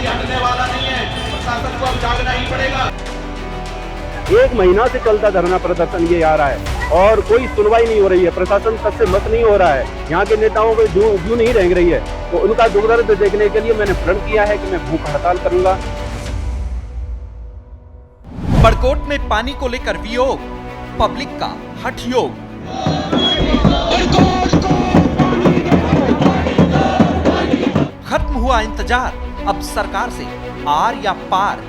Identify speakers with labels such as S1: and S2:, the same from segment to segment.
S1: सन्यासी हटने वाला नहीं है, प्रशासन को अब जागना ही पड़ेगा।
S2: 1 महीना से चलता धरना प्रदर्शन ये आ रहा है और कोई सुनवाई नहीं हो रही है। प्रशासन तक से मत नहीं हो रहा है। यहाँ के नेताओं को जू नहीं रेंग रही है। तो उनका दुख दर्द देखने के लिए मैंने प्रण किया है कि मैं भूख हड़ताल करूंगा।
S3: बड़कोट में पानी को लेकर वियोग, पब्लिक का हठ योग। खत्म हुआ इंतजार, अब सरकार से आर या पार।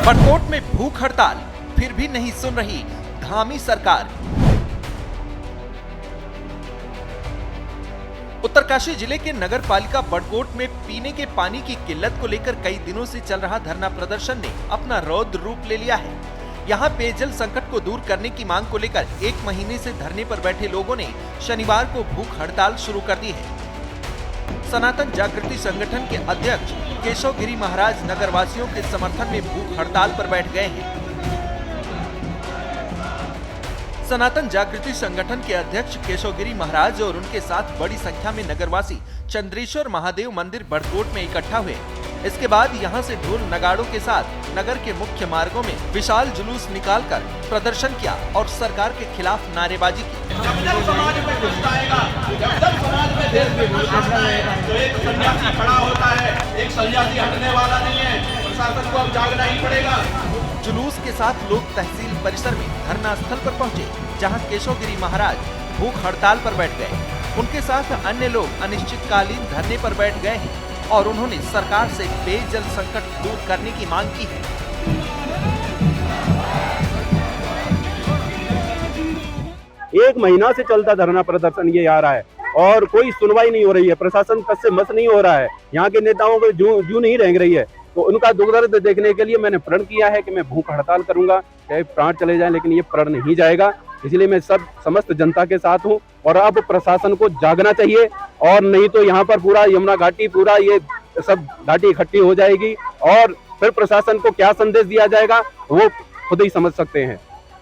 S3: बड़कोट में भूख हड़ताल, फिर भी नहीं सुन रही धामी सरकार। उत्तरकाशी जिले के नगर पालिका बड़कोट में पीने के पानी की किल्लत को लेकर कई दिनों से चल रहा धरना प्रदर्शन ने अपना रौद्र रूप ले लिया है। यहाँ पेयजल संकट को दूर करने की मांग को लेकर 1 महीने से धरने पर बैठे लोगों ने शनिवार को भूख हड़ताल शुरू कर दी है। सनातन जागृति संगठन के अध्यक्ष केशव गिरी महाराज नगरवासियों के समर्थन में भूख हड़ताल पर बैठ गए हैं। सनातन जागृति संगठन के अध्यक्ष केशव गिरी महाराज और उनके साथ बड़ी संख्या में नगरवासी चंद्रेश्वर महादेव मंदिर बड़कोट में इकट्ठा हुए। इसके बाद यहां से ढोल नगाड़ों के साथ नगर के मुख्य मार्गों में विशाल जुलूस निकालकर प्रदर्शन किया और सरकार के खिलाफ नारेबाजी की।
S1: जब समाज में दुष्ट आएगा, जब समाज में देश में दुष्ट आता है, तो एक सन्यासी खड़ा होता है। एक सन्यासी हटने वाला नहीं है, प्रशासन को अब जागना ही पड़ेगा।
S3: जुलूस के साथ लोग तहसील परिसर में धरना स्थल पर पहुंचे, जहां केशव गिरी महाराज भूख हड़ताल पर बैठ गए। उनके साथ अन्य लोग अनिश्चितकालीन धरने पर बैठ गए हैं और उन्होंने सरकार से पेयजल संकट दूर करने की मांग की है।
S2: एक महीना से चलता धरना प्रदर्शन ये आ रहा है और कोई सुनवाई नहीं हो रही है। प्रशासन तक से मत नहीं हो रहा है। यहाँ के नेताओं को जू नहीं रेंग रही है। तो उनका दुख दर्द देखने के लिए मैंने प्रण किया है कि मैं भूख हड़ताल करूंगा, चाहे प्राण चले जाएं, लेकिन ये प्रण नहीं जाएगा। इसलिए मैं समस्त जनता के साथ हूं और अब प्रशासन को जागना चाहिए और नहीं तो यहाँ पर पूरा यमुना घाटी, पूरा ये सब घाटी इकट्ठी हो जाएगी और फिर प्रशासन को क्या संदेश दिया जाएगा वो खुद ही समझ सकते हैं।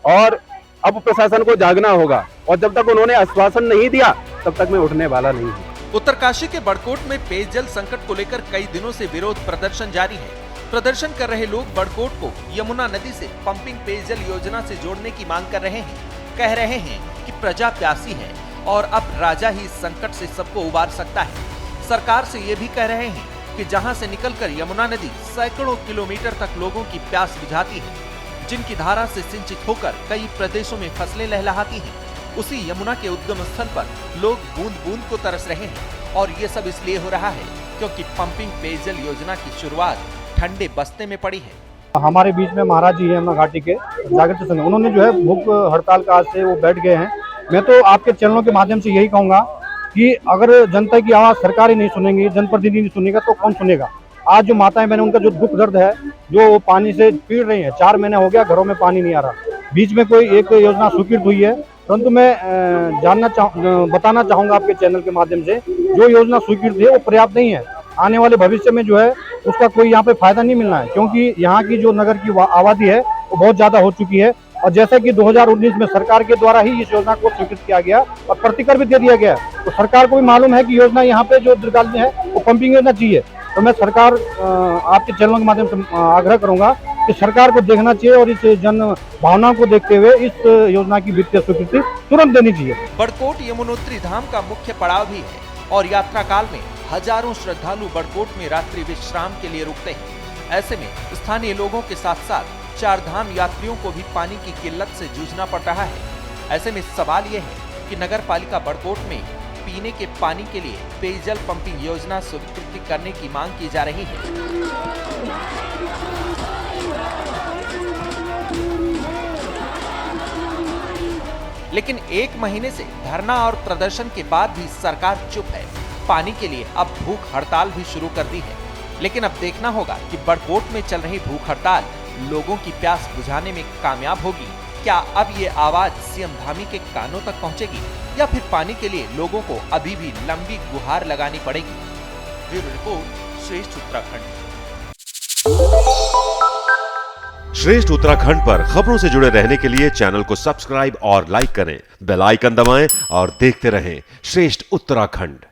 S2: और अब प्रशासन को जागना होगा और जब तक उन्होंने आश्वासन नहीं दिया तब तक मैं उठने वाला नहीं हूँ।
S3: उत्तरकाशी के बड़कोट में पेयजल संकट को लेकर कई दिनों से विरोध प्रदर्शन जारी है। प्रदर्शन कर रहे लोग बड़कोट को यमुना नदी से पंपिंग पेयजल योजना से जोड़ने की मांग कर रहे हैं। कह रहे हैं कि प्रजा प्यासी है और अब राजा ही इस संकट से सबको उबार सकता है। सरकार से ये भी कह रहे हैं कि जहां से निकलकर यमुना नदी सैकड़ों किलोमीटर तक लोगों की प्यास बुझाती है, जिनकी धारा से सिंचित होकर कई प्रदेशों में फसलें लहलहाती हैं, उसी यमुना के उद्गम स्थल पर लोग बूंद बूंद को तरस रहे हैं। और ये सब इसलिए हो रहा है क्योंकि पंपिंग पेयजल योजना की शुरुआत ठंडे बस्ते में पड़ी है।
S4: हमारे बीच में महाराज जी है यमुना घाटी के जागृति संघ, उन्होंने जो है भूख हड़ताल का आज से वो बैठ गए हैं। मैं तो आपके चैनलों के माध्यम से यही कहूँगा कि अगर जनता की आवाज़ सरकार ही नहीं सुनेंगी, जनप्रतिनिधि नहीं सुनेगा तो कौन सुनेगा। आज जो माताएं बहनें उनका जो दुख दर्द है, जो पानी से पीड़ रही है, 4 महीने हो गया घरों में पानी नहीं आ रहा। बीच में कोई एक योजना स्वीकृत हुई है, परंतु मैं बताना चाहूँगा आपके चैनल के माध्यम से, जो योजना स्वीकृत है वो पर्याप्त नहीं है। आने वाले भविष्य में जो है उसका कोई यहाँ पे फायदा नहीं मिलना है, क्योंकि यहाँ की जो नगर की आबादी है वो बहुत ज्यादा हो चुकी है। और जैसा कि 2019 में सरकार के द्वारा ही इस योजना को स्वीकृत किया गया और प्रतिकर भी दे दिया गया, तो सरकार को भी मालूम है कि योजना यहाँ पे जो दीर्घकालीन है वो पंपिंग योजना चाहिए। तो मैं सरकार आपके चैनलों के माध्यम से आग्रह करूंगा कि सरकार को देखना चाहिए और इस जन भावनाओं को देखते हुए इस योजना की वित्तीय स्वीकृति तुरंत देनी चाहिए।
S3: बड़कोट यमुनोत्री धाम का मुख्य पड़ाव भी है और यात्रा काल में हजारों श्रद्धालु बड़कोट में रात्रि विश्राम के लिए रुकते हैं। ऐसे में स्थानीय लोगों के साथ साथ 4 धाम यात्रियों को भी पानी की किल्लत से जूझना पड़ रहा है। ऐसे में सवाल ये है कि नगर पालिका बड़कोट में पीने के पानी के लिए पेयजल पंपिंग योजना स्वीकृति करने की मांग की जा रही है। लेकिन 1 महीने से धरना और प्रदर्शन के बाद भी सरकार चुप है। पानी के लिए अब भूख हड़ताल भी शुरू कर दी है। लेकिन अब देखना होगा कि बड़कोट में चल रही भूख हड़ताल लोगों की प्यास बुझाने में कामयाब होगी। क्या अब ये आवाज सीएम धामी के कानों तक पहुंचेगी या फिर पानी के लिए लोगों को अभी भी लंबी गुहार लगानी पड़ेगी? ब्यूरो रिपोर्ट, श्रेष्ठ उत्तराखंड।
S5: श्रेष्ठ उत्तराखंड पर खबरों से जुड़े रहने के लिए चैनल को सब्सक्राइब और लाइक करें, बेल आइकन दबाएं और देखते रहें श्रेष्ठ उत्तराखंड।